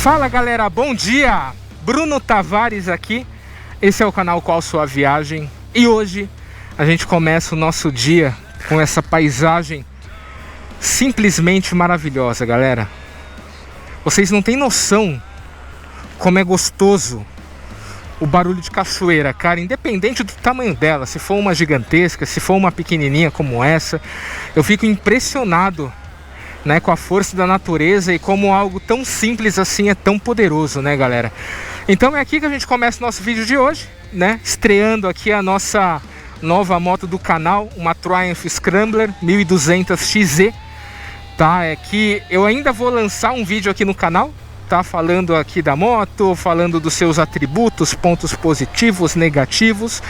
Fala galera, bom dia! Bruno Tavares aqui, esse é o canal Qual Sua Viagem e hoje a gente começa o nosso dia com essa paisagem simplesmente maravilhosa, galera. Vocês não têm noção como é gostoso o barulho de cachoeira, cara, independente do tamanho dela, se for uma gigantesca, se for uma pequenininha como essa, eu fico impressionado, né, com a força da natureza e como algo tão simples assim é tão poderoso, né, galera? Então é aqui que a gente começa o nosso vídeo de hoje, né, estreando aqui a nossa nova moto do canal, uma Triumph Scrambler 1200 XZ, tá? É que eu ainda vou lançar um vídeo aqui no canal, tá? Falando aqui da moto, falando dos seus atributos, pontos positivos, negativos,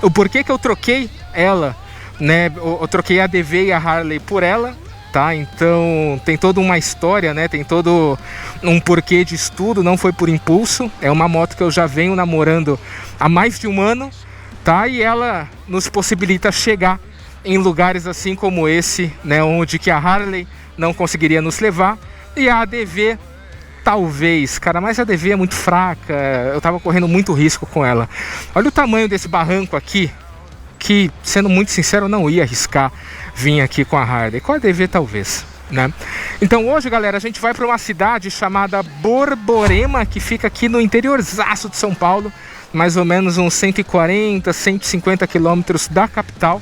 o porquê que eu troquei ela, né? Eu troquei a ADV e a Harley por ela, tá? Então tem toda uma história, né? Tem todo um porquê de estudo, não foi por impulso. É uma moto que eu já venho namorando há mais de um ano, tá? E ela nos possibilita chegar em lugares assim como esse, né? Onde que a Harley não conseguiria nos levar e a ADV talvez, cara, mas a ADV é muito fraca. Eu tava correndo muito risco com ela. Olha o tamanho desse barranco aqui, que, sendo muito sincero, eu não ia arriscar vir aqui com a Harley. Com a ADV talvez, né? Então hoje, galera, a gente vai para uma cidade chamada Borborema, que fica aqui no interiorzaço de São Paulo, mais ou menos uns 140, 150 quilômetros da capital,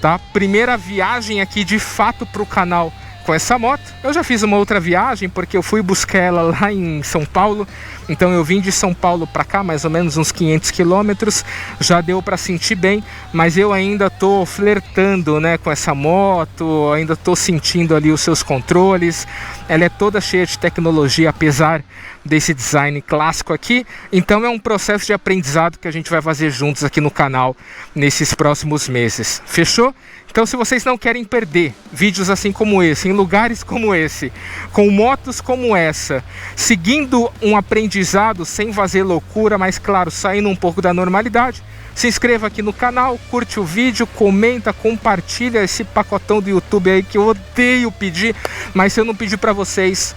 tá? Primeira viagem aqui de fato para o canal com essa moto. Eu já fiz uma outra viagem porque eu fui buscar ela lá em São Paulo, então eu vim de São Paulo para cá mais ou menos uns 500 quilômetros, já deu para sentir bem, mas eu ainda tô flertando, né, com essa moto, ainda tô sentindo ali os seus controles. Ela é toda cheia de tecnologia, apesar desse design clássico aqui, então é um processo de aprendizado que a gente vai fazer juntos aqui no canal nesses próximos meses, fechou? Então, se vocês não querem perder vídeos assim como esse, em lugares como esse, com motos como essa, seguindo um aprendizado sem fazer loucura, mas claro, saindo um pouco da normalidade, se inscreva aqui no canal, curte o vídeo, comenta, compartilha esse pacotão do YouTube aí que eu odeio pedir, mas se eu não pedir para vocês,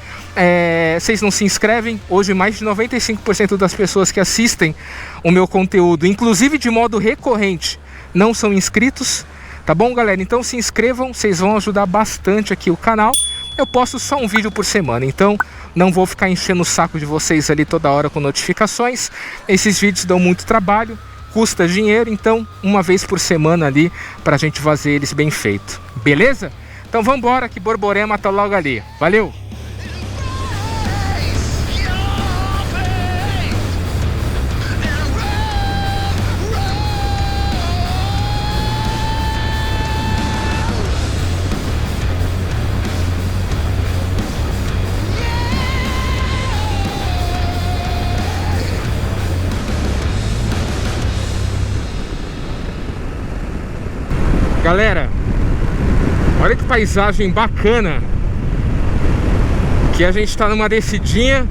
vocês não se inscrevem. Hoje mais de 95% das pessoas que assistem o meu conteúdo, inclusive de modo recorrente, não são inscritos. Tá bom, galera? Então se inscrevam, vocês vão ajudar bastante aqui o canal. Eu posto só um vídeo por semana, então não vou ficar enchendo o saco de vocês ali toda hora com notificações. Esses vídeos dão muito trabalho, custa dinheiro, então uma vez por semana ali pra gente fazer eles bem feito. Beleza? Então vamos embora que Borborema tá logo ali. Valeu! Galera, olha que paisagem bacana, que a gente tá numa descidinha.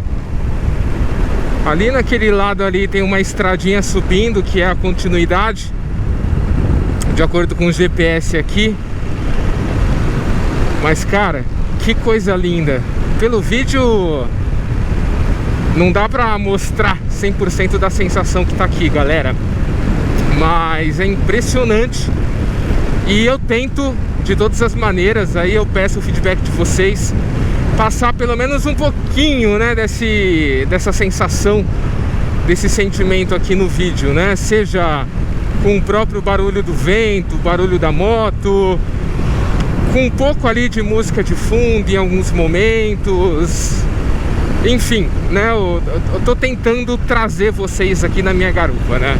Ali naquele lado ali tem uma estradinha subindo, que é a continuidade, de acordo com o GPS aqui. Mas cara, que coisa linda. Pelo vídeo não dá pra mostrar 100% da sensação que tá aqui, galera, mas é impressionante. E eu tento, de todas as maneiras, aí eu peço o feedback de vocês, passar pelo menos um pouquinho, né, dessa sensação, desse sentimento aqui no vídeo, né? Seja com o próprio barulho do vento, barulho da moto, com um pouco ali de música de fundo em alguns momentos. Enfim, né, eu tô tentando trazer vocês aqui na minha garupa, né?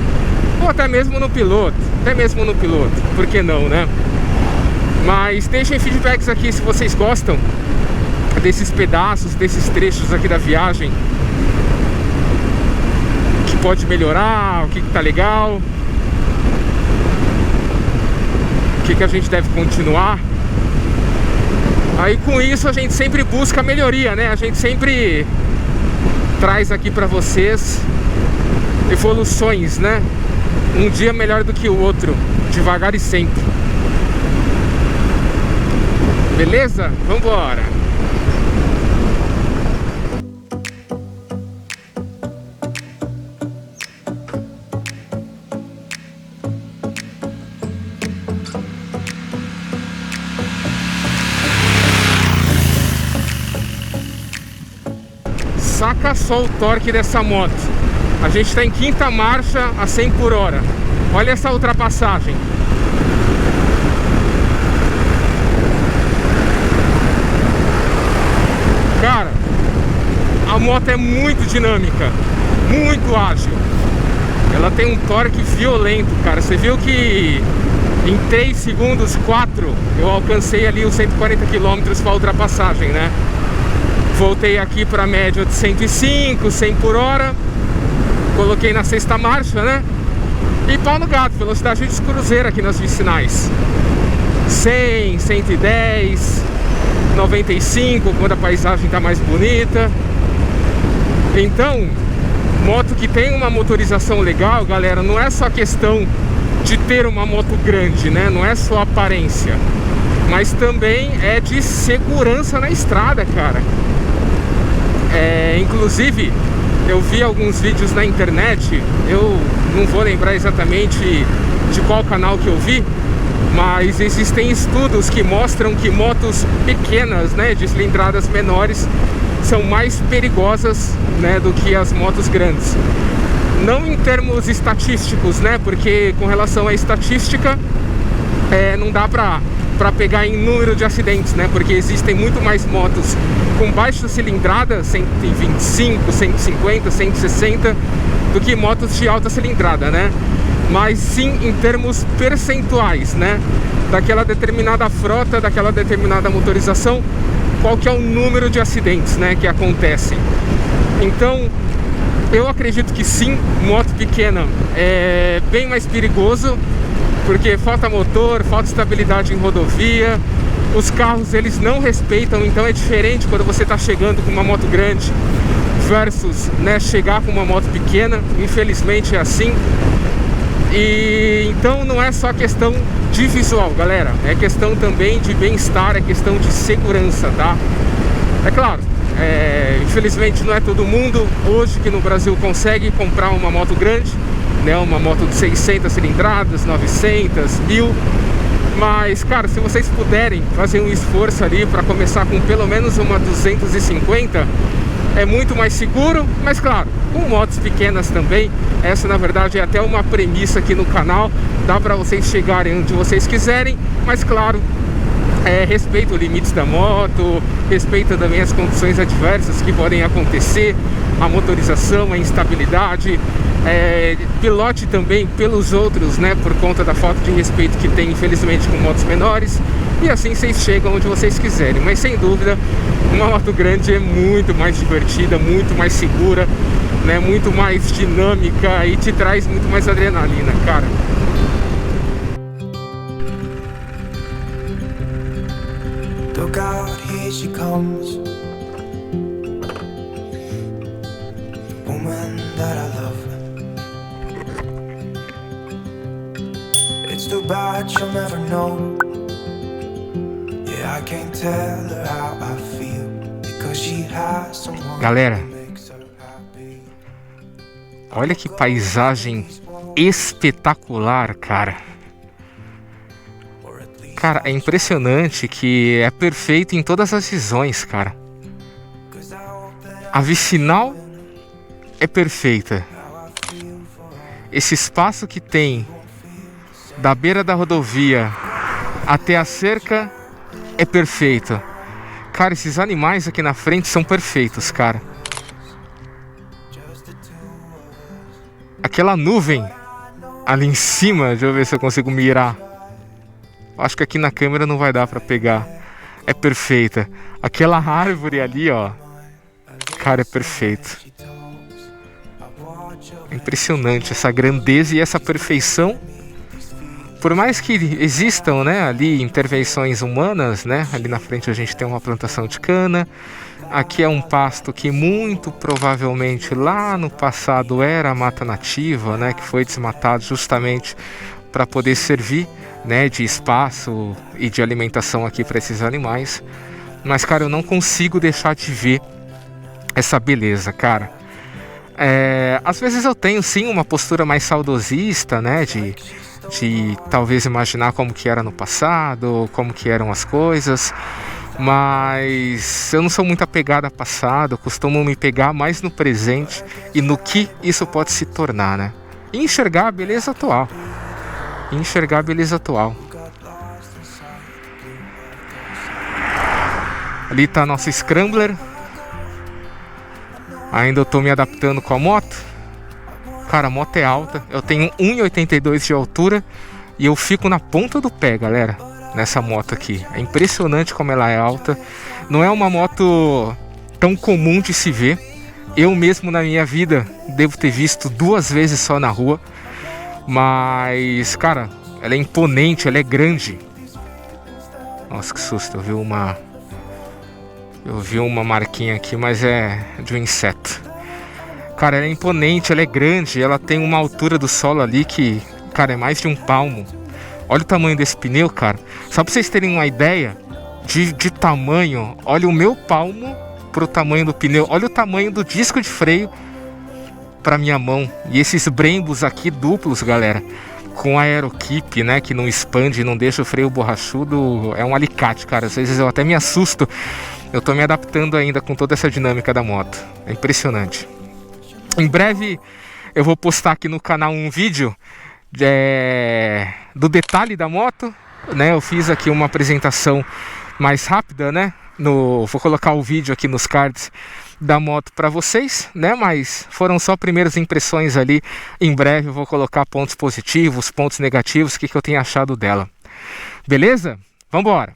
Ou até mesmo no piloto, por que não, né? Mas deixem feedbacks aqui se vocês gostam desses pedaços, desses trechos aqui da viagem, o que pode melhorar, o que tá legal, o que a gente deve continuar. Aí com isso a gente sempre busca melhoria, né? A gente sempre traz aqui pra vocês evoluções, né? Um dia melhor do que o outro, devagar e sempre. Beleza? Vambora! saca só o torque dessa moto. A gente está em quinta marcha a 100 por hora. Olha essa ultrapassagem. Cara, a moto é muito dinâmica, muito ágil. Ela tem um torque violento, cara. Você viu que em 3 segundos, 4, eu alcancei ali os 140 km para a ultrapassagem, né? Voltei aqui para a média de 105, 100 por hora. Coloquei na sexta marcha, né? E pau no gato, velocidade de cruzeiro aqui nas vicinais. 100, 110, 95, quando a paisagem tá mais bonita. Então, moto que tem uma motorização legal, galera, não é só questão de ter uma moto grande, né? Não é só aparência, mas também é de segurança na estrada, cara. Inclusive, eu vi alguns vídeos na internet, eu não vou lembrar exatamente de qual canal que eu vi, mas existem estudos que mostram que motos pequenas, né, de cilindradas menores, são mais perigosas, né, do que as motos grandes. Não em termos estatísticos, né, porque com relação à estatística, não dá pra pegar em número de acidentes, né, porque existem muito mais motos com baixa cilindrada, 125, 150, 160, do que motos de alta cilindrada, né? Mas sim em termos percentuais, né? Daquela determinada frota, daquela determinada motorização, qual que é o número de acidentes, né, que acontecem. Então, eu acredito que sim, moto pequena é bem mais perigoso, porque falta motor, falta estabilidade em rodovia. Os carros, eles não respeitam, então é diferente quando você está chegando com uma moto grande versus, né, chegar com uma moto pequena. Infelizmente é assim. E então não é só questão de visual, galera, é questão também de bem-estar, é questão de segurança, tá? É claro, infelizmente não é todo mundo hoje que no Brasil consegue comprar uma moto grande, né? Uma moto de 600 cilindradas, 900, 1000. Mas, cara, se vocês puderem fazer um esforço ali para começar com pelo menos uma 250, é muito mais seguro. Mas, claro, com motos pequenas também, essa na verdade é até uma premissa aqui no canal. Dá para vocês chegarem onde vocês quiserem, mas, claro, respeita os limites da moto, respeita também as condições adversas que podem acontecer, a motorização, a instabilidade. Pilote também pelos outros, né, por conta da falta de respeito que tem, infelizmente, com motos menores. E assim vocês chegam onde vocês quiserem. Mas sem dúvida, uma moto grande é muito mais divertida, muito mais segura, né, muito mais dinâmica e te traz muito mais adrenalina, cara. Look out, here she comes, woman that I love. It's too bad she'll never know. Yeah, I can't tell her how I feel, because she has someone. Galera, olha que paisagem espetacular, cara. Cara, é impressionante que é perfeito em todas as visões, cara. A vicinal é perfeita. Esse espaço que tem da beira da rodovia até a cerca é perfeito. Cara, esses animais aqui na frente são perfeitos, cara. Aquela nuvem ali em cima, deixa eu ver se eu consigo mirar. Acho que aqui na câmera não vai dar pra pegar. É perfeita. Aquela árvore ali, ó. Cara, é perfeito. É impressionante essa grandeza e essa perfeição. Por mais que existam, né, ali intervenções humanas, né? Ali na frente a gente tem uma plantação de cana. Aqui é um pasto que muito provavelmente lá no passado era mata nativa, né? Que foi desmatado justamente para poder servir, né, de espaço e de alimentação aqui para esses animais. Mas, cara, eu não consigo deixar de ver essa beleza, cara. Às vezes eu tenho sim uma postura mais saudosista, né, de talvez imaginar como que era no passado, como que eram as coisas. Mas eu não sou muito apegado a passado, eu costumo me pegar mais no presente e no que isso pode se tornar, né? E enxergar a beleza atual. Ali tá nosso Scrambler. Ainda eu tô me adaptando com a moto. Cara, a moto é alta. Eu tenho 1,82 de altura e eu fico na ponta do pé, galera, nessa moto aqui. É impressionante como ela é alta. Não é uma moto tão comum de se ver. Eu mesmo na minha vida devo ter visto 2 vezes só na rua. Mas, cara, ela é imponente, ela é grande. Nossa, que susto, eu vi uma marquinha aqui, mas é de um inseto. Cara, ela é imponente, ela é grande, ela tem uma altura do solo ali que, cara, é mais de 1 palmo. Olha o tamanho desse pneu, cara. Só pra vocês terem uma ideia de tamanho, olha o meu palmo pro tamanho do pneu. Olha o tamanho do disco de freio pra minha mão. E esses brembos aqui duplos, galera, com aerokeep, né, que não expande, não deixa o freio borrachudo, é um alicate, cara. Às vezes eu até me assusto. Eu tô me adaptando ainda com toda essa dinâmica da moto. É impressionante. Em breve eu vou postar aqui no canal um vídeo do detalhe da moto, né? Eu fiz aqui uma apresentação mais rápida, né? Vou colocar o vídeo aqui nos cards da moto para vocês, né? Mas foram só primeiras impressões ali. Em breve eu vou colocar pontos positivos, pontos negativos, o que eu tenho achado dela. Beleza? Vambora!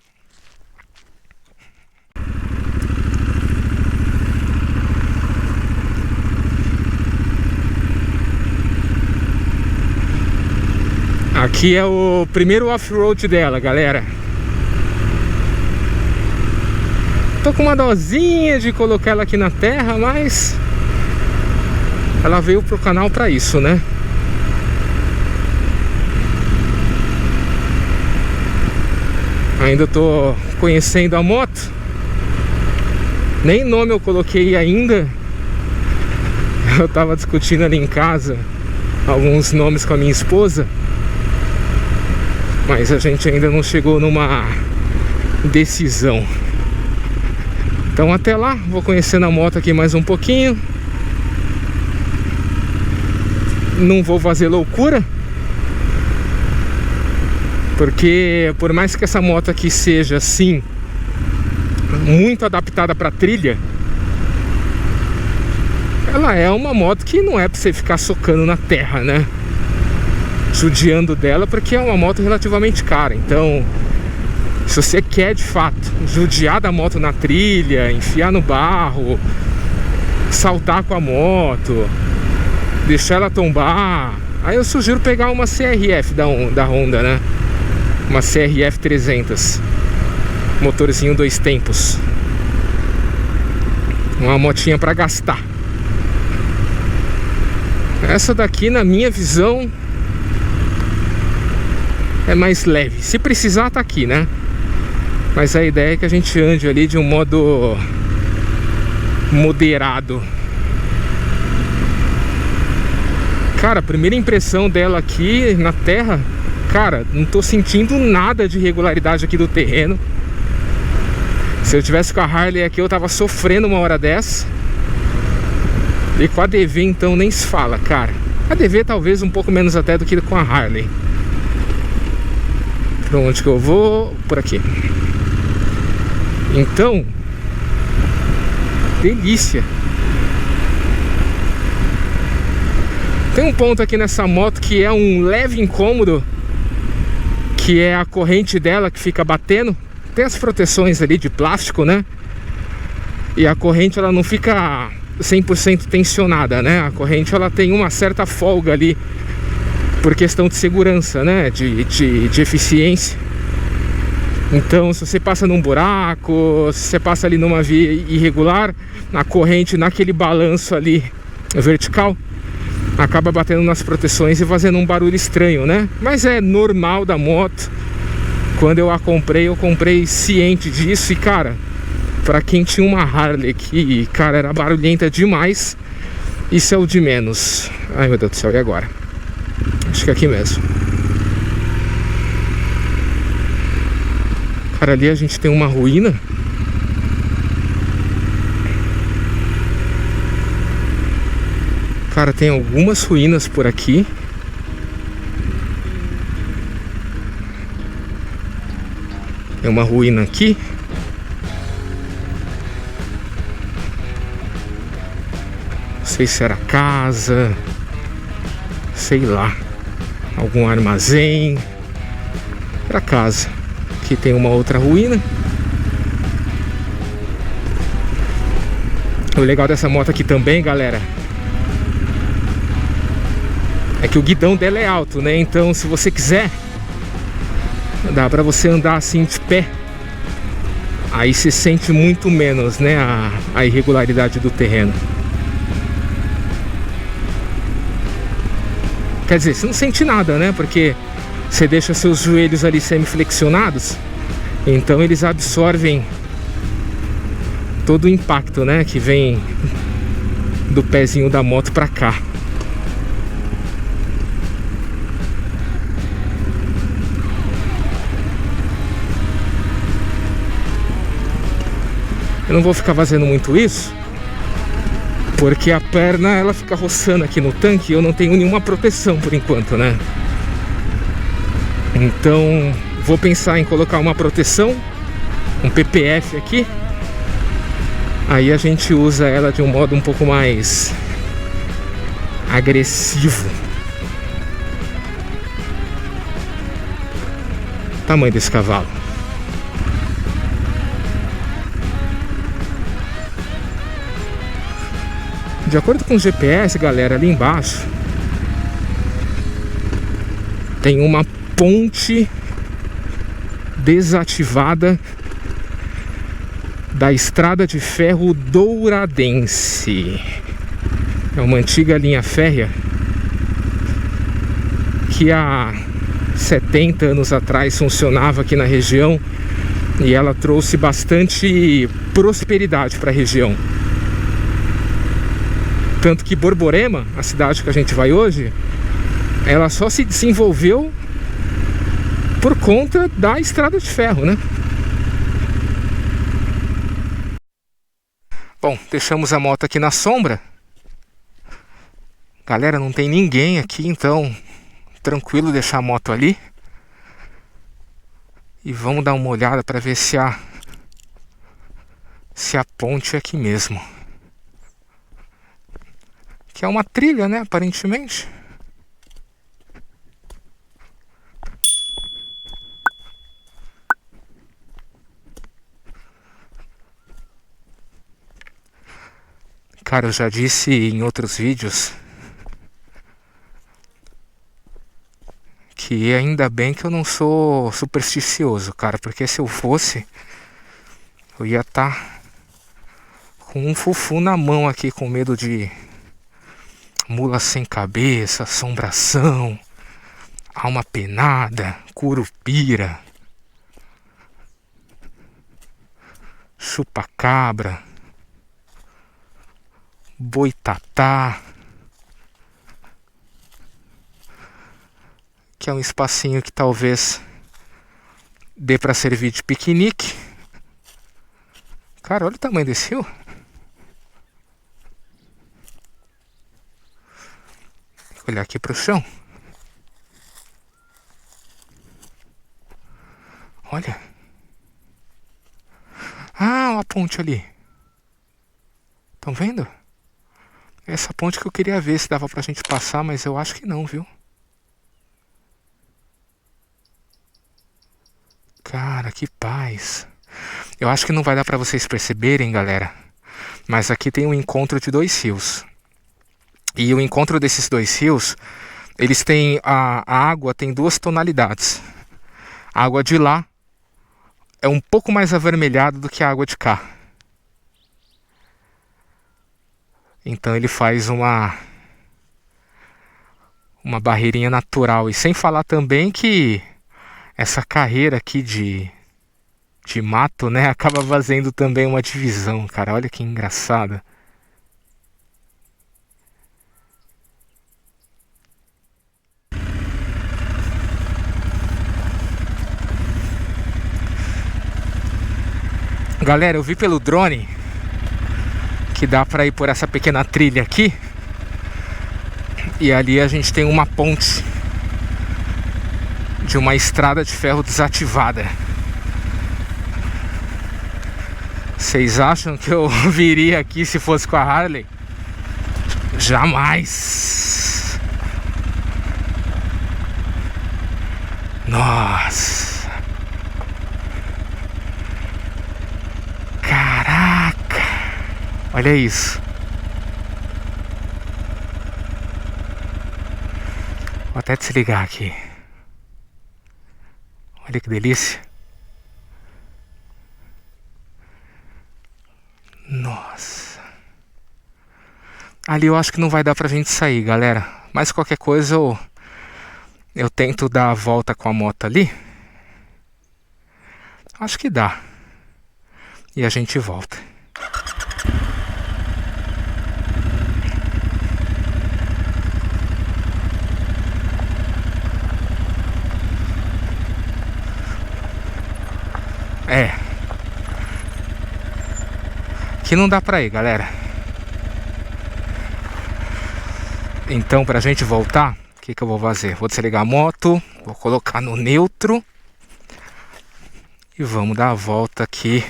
Aqui é o primeiro off-road dela, galera. Tô com uma dosinha de colocar ela aqui na terra, mas ela veio pro canal pra isso, né? Ainda tô conhecendo a moto. Nem nome eu coloquei ainda. Eu tava discutindo ali em casa alguns nomes com a minha esposa, mas a gente ainda não chegou numa decisão. Então até lá, vou conhecendo a moto aqui mais um pouquinho. Não vou fazer loucura, porque por mais que essa moto aqui seja assim, muito adaptada para trilha, ela é uma moto que não é para você ficar socando na terra, né? Judiando dela, porque é uma moto relativamente cara. Então, se você quer de fato judiar da moto na trilha, enfiar no barro, saltar com a moto, deixar ela tombar, aí eu sugiro pegar uma CRF da Honda, né? Uma CRF 300, motorzinho 2 tempos, uma motinha para gastar. Essa daqui, na minha visão, é mais leve. Se precisar, tá aqui, né? Mas a ideia é que a gente ande ali de um modo moderado. Cara, a primeira impressão dela aqui na terra, cara, não tô sentindo nada de regularidade aqui do terreno. Se eu tivesse com a Harley aqui, eu tava sofrendo uma hora dessa. E com a DV então nem se fala, cara. A DV talvez um pouco menos até do que com a Harley. Pra onde que eu vou? Por aqui. Então, delícia. Tem um ponto aqui nessa moto que é um leve incômodo, que é a corrente dela que fica batendo. Tem as proteções ali de plástico, né? E a corrente ela não fica 100% tensionada, né? A corrente ela tem uma certa folga ali, por questão de segurança, né? De eficiência. Então, se você passa num buraco, se você passa ali numa via irregular, a corrente naquele balanço ali vertical acaba batendo nas proteções e fazendo um barulho estranho, né? Mas é normal da moto. Quando eu comprei ciente disso. E cara, pra quem tinha uma Harley que, cara, era barulhenta demais, isso é o de menos. Ai meu Deus do céu, e agora? Acho que é aqui mesmo. Cara, ali a gente tem uma ruína. Cara, tem algumas ruínas por aqui. Tem uma ruína aqui. Não sei se era casa, sei lá, algum armazém. Era casa. Aqui tem uma outra ruína. O legal dessa moto aqui também, galera, é que o guidão dela é alto, né? Então, se você quiser, dá pra você andar assim de pé. Aí se sente muito menos, né, a irregularidade do terreno. Quer dizer, você não sente nada, né? Porque você deixa seus joelhos ali semi-flexionados, então eles absorvem todo o impacto, né, que vem do pezinho da moto pra cá. Eu não vou ficar fazendo muito isso, porque a perna ela fica roçando aqui no tanque e eu não tenho nenhuma proteção por enquanto, né? Então vou pensar em colocar uma proteção, um PPF aqui. Aí a gente usa ela de um modo um pouco mais agressivo. Tamanho desse cavalo. De acordo com o GPS, galera, ali embaixo tem uma ponte desativada da Estrada de Ferro Douradense. É uma antiga linha férrea que há 70 anos atrás funcionava aqui na região e ela trouxe bastante prosperidade para a região. Tanto que Borborema, a cidade que a gente vai hoje, ela só se desenvolveu por conta da Estrada de Ferro, né? Bom, deixamos a moto aqui na sombra. Galera, não tem ninguém aqui, então tranquilo deixar a moto ali. E vamos dar uma olhada para ver se a ponte é aqui mesmo. Que é uma trilha, né, aparentemente. Cara, eu já disse em outros vídeos que ainda bem que eu não sou supersticioso, cara, porque se eu fosse, eu ia estar com um fufu na mão aqui, com medo de mula sem cabeça, assombração, alma penada, curupira, chupa-cabra, boitatá, que é um espacinho que talvez dê para servir de piquenique. Cara, olha o tamanho desse rio. Vou olhar aqui pro chão. Olha. Ah, uma ponte ali. Estão vendo? Essa ponte que eu queria ver se dava pra gente passar, mas eu acho que não, viu? Cara, que paz. Eu acho que não vai dar pra vocês perceberem, galera, mas aqui tem um encontro de dois rios. E o encontro desses dois rios, eles têm... A água tem duas tonalidades. A água de lá é um pouco mais avermelhada do que a água de cá. Então ele faz uma barreirinha natural. E sem falar também que essa carreira aqui de mato, né, acaba fazendo também uma divisão, cara. Olha que engraçado. Galera, eu vi pelo drone que dá pra ir por essa pequena trilha aqui. E ali a gente tem uma ponte de uma estrada de ferro desativada. Vocês acham que eu viria aqui se fosse com a Harley? Jamais! Nossa! Caraca! Olha isso! Vou até desligar aqui. Olha que delícia. Nossa. Ali eu acho que não vai dar pra gente sair, galera. Mas qualquer coisa eu tento dar a volta com a moto ali. Acho que dá. E a gente volta. É. Aqui não dá pra ir, galera. Então, pra gente voltar, o que eu vou fazer? Vou desligar a moto, vou colocar no neutro e vamos dar a volta aqui.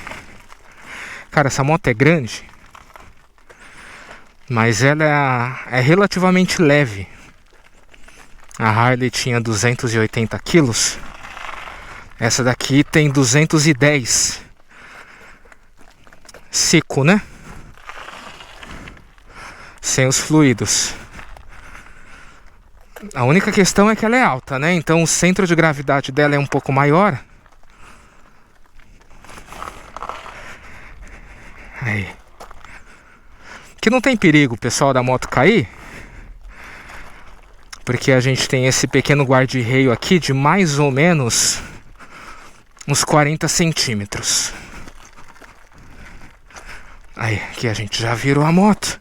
Cara, essa moto é grande, mas ela é relativamente leve. A Harley tinha 280 quilos. Essa daqui tem 210. Seco, né? Sem os fluidos. A única questão é que ela é alta, né? Então o centro de gravidade dela é um pouco maior. Aí. Que não tem perigo o pessoal da moto cair. Porque a gente tem esse pequeno guarda-reio aqui de mais ou menos uns 40 centímetros. Aí, aqui a gente já virou a moto.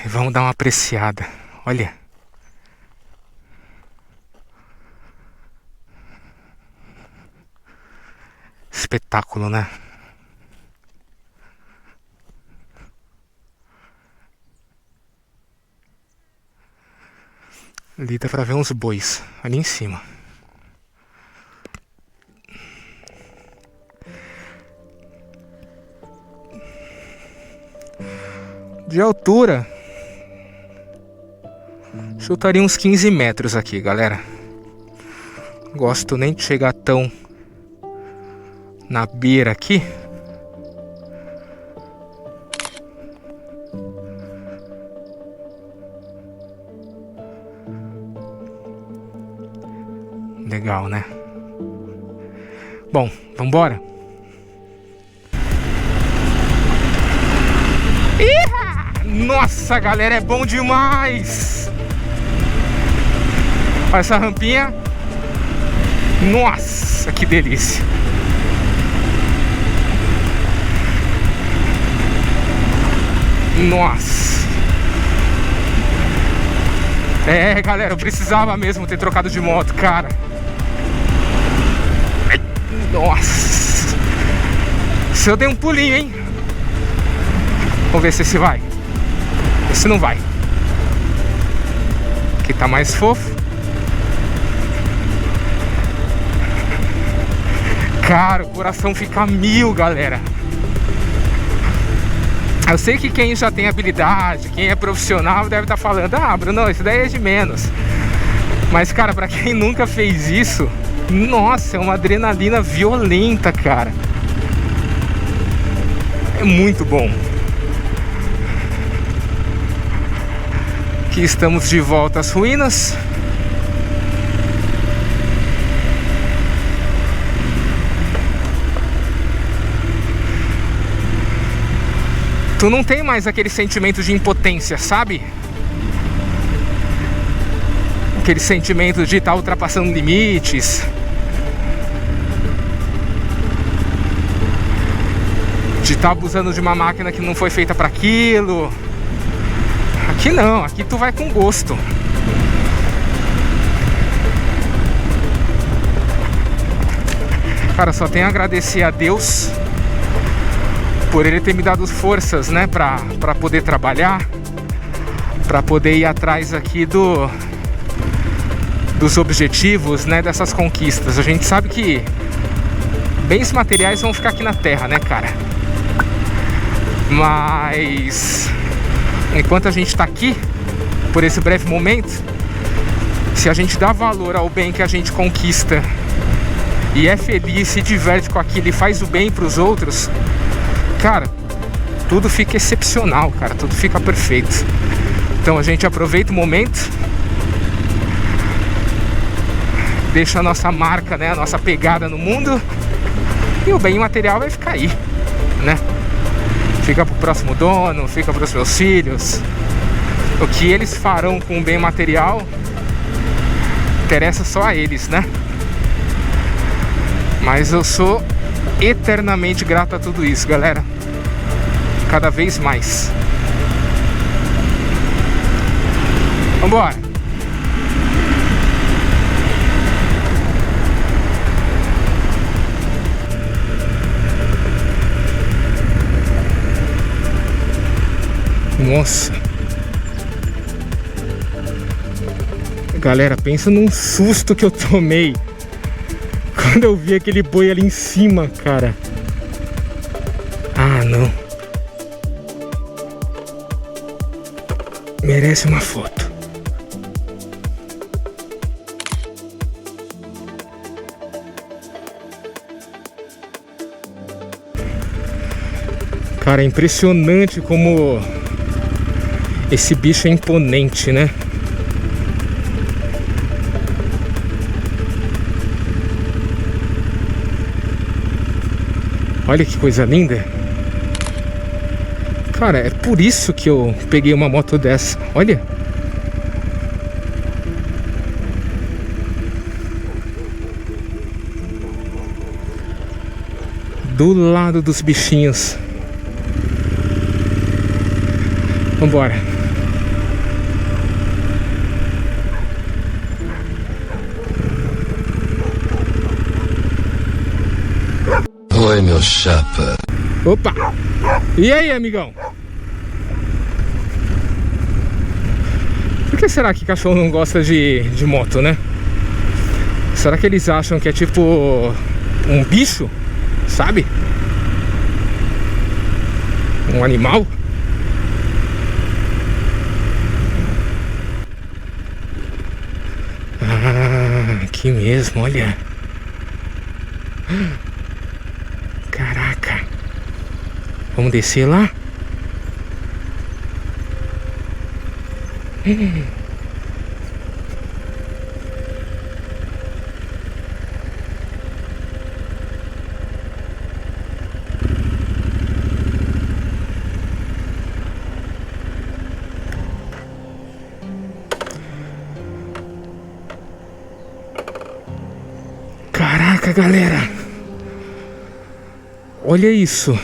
E vamos dar uma apreciada. Olha. Espetáculo, né? Ali dá pra ver uns bois ali em cima. De altura, chutaria uns 15 metros aqui, galera. Gosto nem de chegar tão na beira aqui. Legal, né? Bom, vambora. Nossa, galera, é bom demais. Olha essa rampinha. Nossa, que delícia. Nossa. É, galera, eu precisava mesmo ter trocado de moto, cara. Nossa. Se eu dei um pulinho, hein? Vamos ver se esse vai. Esse não vai. Aqui tá mais fofo. Cara, o coração fica mil, galera. Eu sei que quem já tem habilidade, quem é profissional deve estar falando: ah, Bruno, isso daí é de menos. Mas, cara, pra quem nunca fez isso, nossa, é uma adrenalina violenta, cara. É muito bom. Aqui estamos de volta às ruínas. Tu não tem mais aquele sentimento de impotência, sabe? Aquele sentimento de estar ultrapassando limites, de estar abusando de uma máquina que não foi feita para aquilo. Aqui não, aqui tu vai com gosto. Cara, só tenho a agradecer a Deus por Ele ter me dado forças, né, pra poder trabalhar, pra poder ir atrás aqui dos objetivos, né, dessas conquistas. A gente sabe que bens materiais vão ficar aqui na Terra, né, cara? Mas enquanto a gente tá aqui, por esse breve momento, se a gente dá valor ao bem que a gente conquista e é feliz, se diverte com aquilo e faz o bem pros outros, cara, tudo fica excepcional, cara, tudo fica perfeito. Então a gente aproveita o momento, deixa a nossa marca, né, a nossa pegada no mundo, e o bem material vai ficar aí, né? Fica pro próximo dono, fica pros meus filhos. O que eles farão com o bem material interessa só a eles, né? Mas eu sou eternamente grato a tudo isso, galera. Cada vez mais. Vambora! Nossa! Galera, pensa num susto que eu tomei quando eu vi aquele boi ali em cima, cara. Ah, não. Merece uma foto. Cara, é impressionante como esse bicho é imponente, né? Olha que coisa linda. Cara, é por isso que eu peguei uma moto dessa. Olha. Do lado dos bichinhos. Vambora. Oi, meu chapa. Opa! E aí, amigão? Por que será que cachorro não gosta de moto, né? Será que eles acham que é tipo um bicho? Sabe? Um animal? Ah, aqui mesmo, olha. Caraca. Vamos descer lá? Caraca, galera. Olha isso.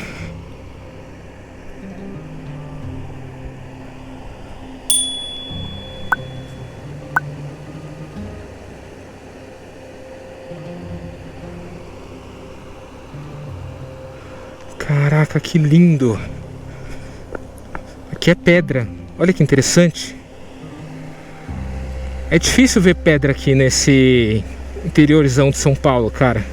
Caraca, que lindo. Aqui é pedra. Olha que interessante. É difícil ver pedra aqui nesse interiorzão de São Paulo, cara.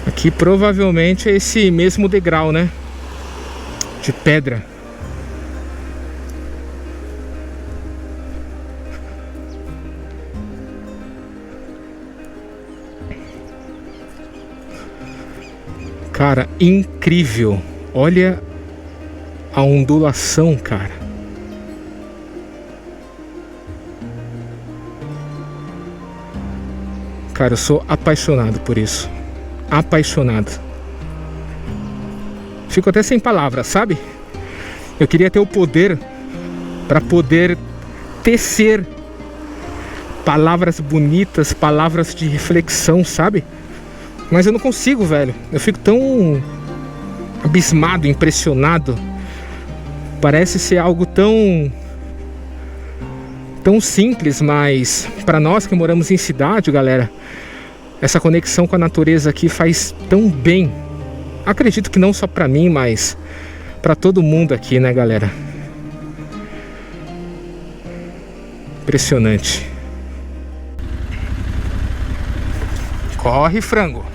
Aqui provavelmente é esse mesmo degrau, né? De pedra. Cara, incrível. Olha a ondulação, cara. Cara, eu sou apaixonado por isso. Apaixonado. Fico até sem palavras, sabe? Eu queria ter o poder para poder tecer palavras bonitas, palavras de reflexão, sabe? Mas eu não consigo, velho. Eu fico tão abismado, impressionado. Parece ser algo tão tão simples, mas para nós que moramos em cidade, galera, essa conexão com a natureza aqui faz tão bem. Acredito que não só para mim, mas para todo mundo aqui, né, galera? Impressionante. Corre, frango.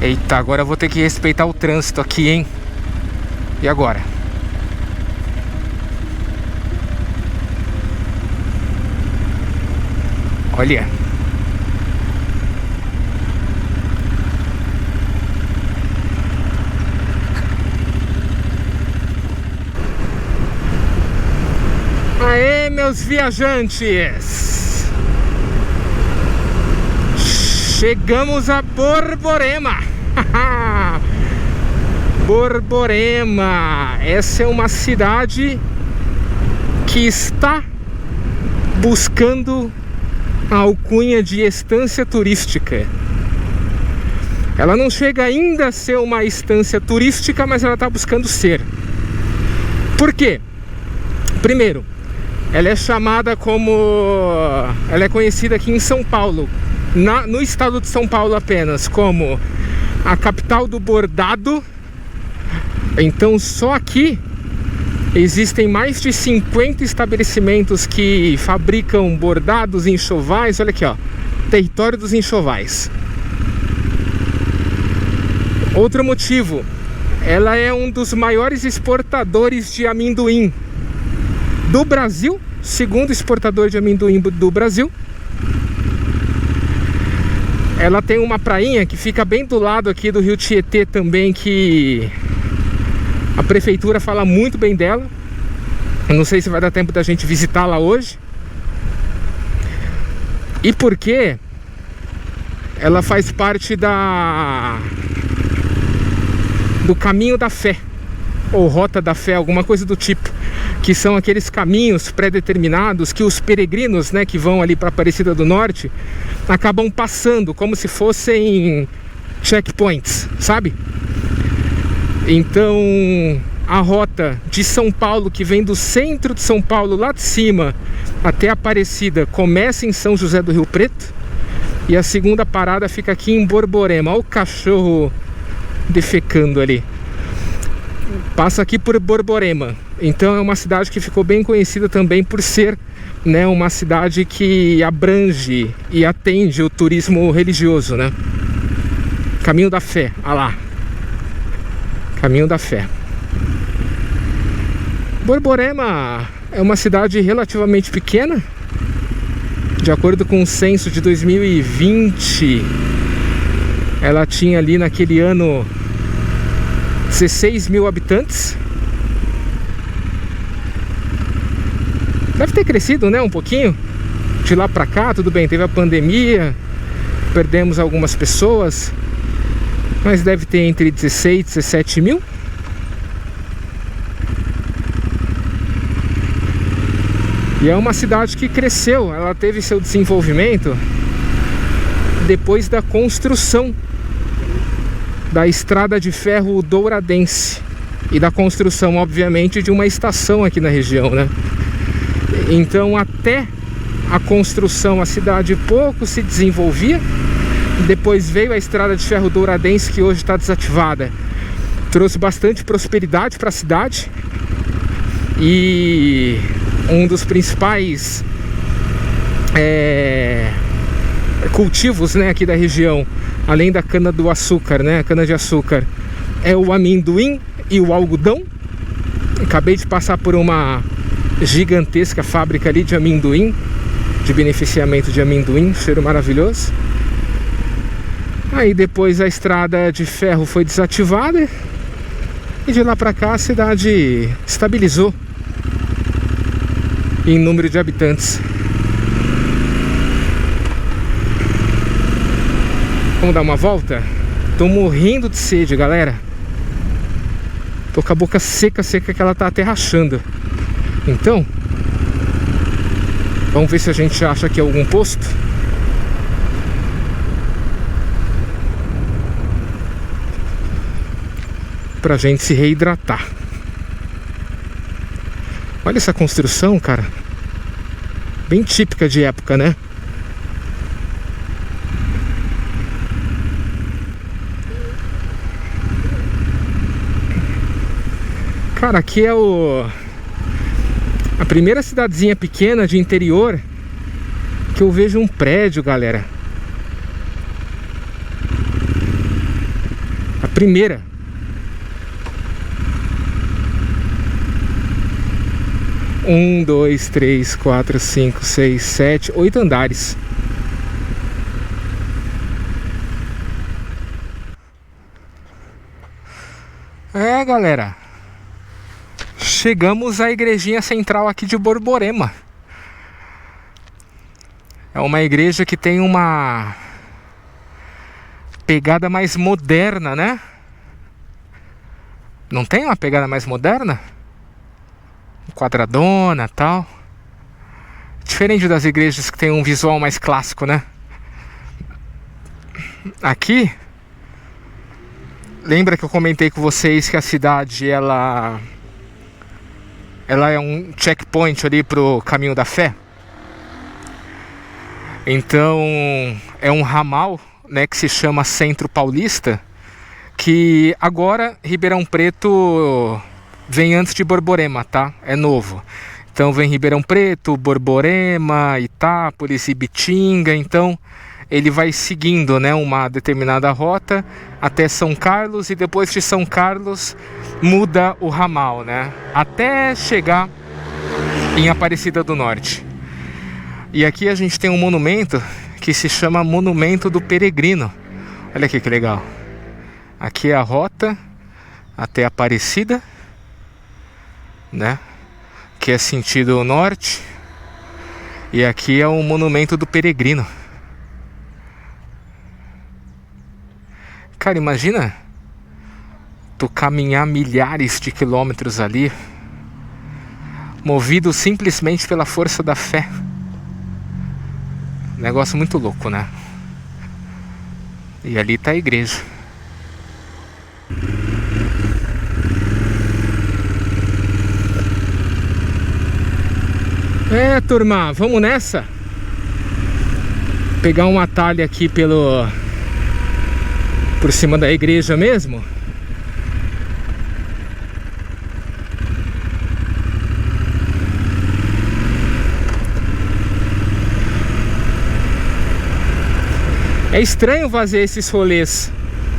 Eita, agora eu vou ter que respeitar o trânsito aqui, hein? E agora? Olha. Aê, meus viajantes! Chegamos a Borborema! Borborema! Essa é uma cidade que está buscando a alcunha de estância turística. Ela não chega ainda a ser uma estância turística, mas ela está buscando ser. Por quê? Primeiro, ela é chamada como... ela é conhecida aqui em São Paulo, no estado de São Paulo apenas, como a capital do bordado. Então só aqui existem mais de 50 estabelecimentos que fabricam bordados, enxovais. Olha aqui, ó, território dos enxovais. Outro motivo, ela é um dos maiores exportadores de amendoim do Brasil, segundo exportador de amendoim do Brasil. Ela tem uma prainha que fica bem do lado aqui do Rio Tietê também, que a prefeitura fala muito bem dela. Eu não sei se vai dar tempo da gente visitá-la hoje. E porque ela faz parte do Caminho da Fé, ou Rota da Fé, alguma coisa do tipo, que são aqueles caminhos pré-determinados que os peregrinos, né, que vão ali para Aparecida do Norte, acabam passando como se fossem checkpoints, sabe? Então a rota de São Paulo, que vem do centro de São Paulo, lá de cima, até Aparecida, começa em São José do Rio Preto, e a segunda parada fica aqui em Borborema. Olha o cachorro defecando ali. Passa aqui por Borborema. Então é uma cidade que ficou bem conhecida também por ser, né, uma cidade que abrange e atende o turismo religioso, né? Caminho da Fé, olha lá. Caminho da Fé. Borborema é uma cidade relativamente pequena. De acordo com o censo de 2020, ela tinha ali naquele ano 16 mil habitantes. Deve ter crescido, né, um pouquinho de lá pra cá. Tudo bem, teve a pandemia, perdemos algumas pessoas, mas deve ter entre 16 e 17 mil. E é uma cidade que cresceu, ela teve seu desenvolvimento depois da construção da estrada de ferro Douradense e da construção, obviamente, de uma estação aqui na região, né? Então, até a construção, a cidade pouco se desenvolvia. Depois veio a estrada de ferro Douradense, que hoje está desativada. Trouxe bastante prosperidade para a cidade. E um dos principais cultivos, né, aqui da região, além da cana do açúcar, né, a cana de açúcar, é o amendoim e o algodão. Acabei de passar por uma gigantesca fábrica ali de amendoim, de beneficiamento de amendoim, cheiro maravilhoso. Aí depois a estrada de ferro foi desativada e de lá pra cá a cidade estabilizou em número de habitantes. Vamos dar uma volta? Tô morrendo de sede, galera. Tô com a boca seca, que ela tá até rachando. Então, vamos ver se a gente acha aqui algum posto. Pra gente se reidratar. Olha essa construção, cara. Bem típica de época, né? Cara, aqui é a primeira cidadezinha pequena de interior que eu vejo um prédio, galera. A primeira. Um, dois, três, quatro, cinco, seis, sete, 8 andares. É, galera, chegamos à igrejinha central aqui de Borborema. É uma igreja que tem uma pegada mais moderna, né? Não tem uma pegada mais moderna? Quadradona, tal. Diferente das igrejas que tem um visual mais clássico, né? Aqui, lembra que eu comentei com vocês que a cidade ela é um checkpoint ali pro Caminho da Fé? Então é um ramal, né, que se chama Centro Paulista, que agora Ribeirão Preto vem antes de Borborema, tá? É novo. Então vem Ribeirão Preto, Borborema, Itápolis, Ibitinga. Então ele vai seguindo, né, uma determinada rota até São Carlos, e depois de São Carlos muda o ramal, né, até chegar em Aparecida do Norte. E aqui a gente tem um monumento que se chama Monumento do Peregrino. Olha aqui que legal. Aqui é a rota até Aparecida, né, que é sentido norte. E aqui é o Monumento do Peregrino. Cara, imagina tu caminhar milhares de quilômetros ali, movido simplesmente pela força da fé. Negócio muito louco, né? E ali tá a igreja. É, turma, vamos nessa? Pegar um atalho aqui por cima da igreja mesmo. É estranho fazer esses rolês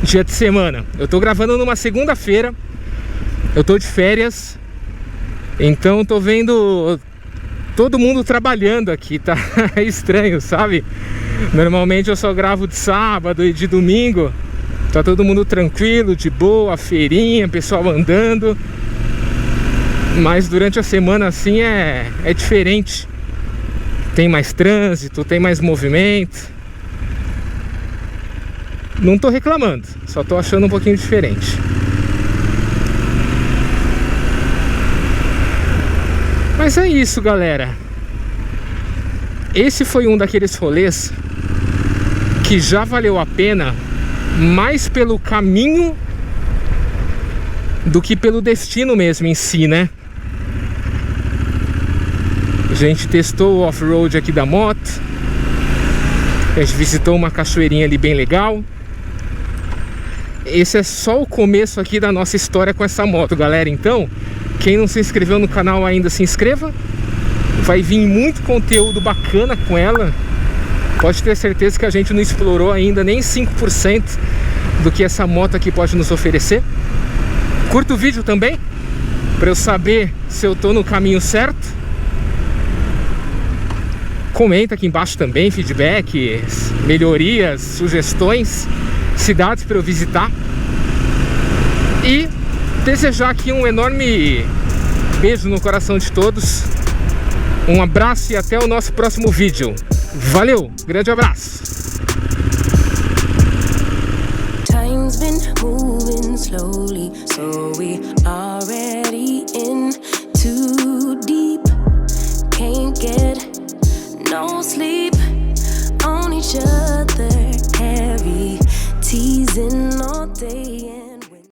dia de semana. Eu tô gravando numa segunda-feira. Eu tô de férias. Então tô vendo todo mundo trabalhando aqui, tá? É estranho, sabe? Normalmente eu só gravo de sábado e de domingo. Tá todo mundo tranquilo, de boa, feirinha, pessoal andando. Mas durante a semana assim é diferente. Tem mais trânsito, tem mais movimento. Não tô reclamando, só tô achando um pouquinho diferente. Mas é isso, galera. Esse foi um daqueles rolês que já valeu a pena mais pelo caminho do que pelo destino mesmo em si, né? A gente testou o off-road aqui da moto. A gente visitou uma cachoeirinha ali bem legal. Esse é só o começo aqui da nossa história com essa moto, galera. Então, quem não se inscreveu no canal ainda, se inscreva. Vai vir muito conteúdo bacana com ela. Pode ter certeza que a gente não explorou ainda nem 5% do que essa moto aqui pode nos oferecer. Curta o vídeo também, para eu saber se eu tô no caminho certo. Comenta aqui embaixo também, feedbacks, melhorias, sugestões, cidades para eu visitar. E desejar aqui um enorme beijo no coração de todos. Um abraço e até o nosso próximo vídeo. Valeu, grande abraço. Time's been moving slowly, so we already in too deep. Can't get no sleep on each other, heavy teasing all day.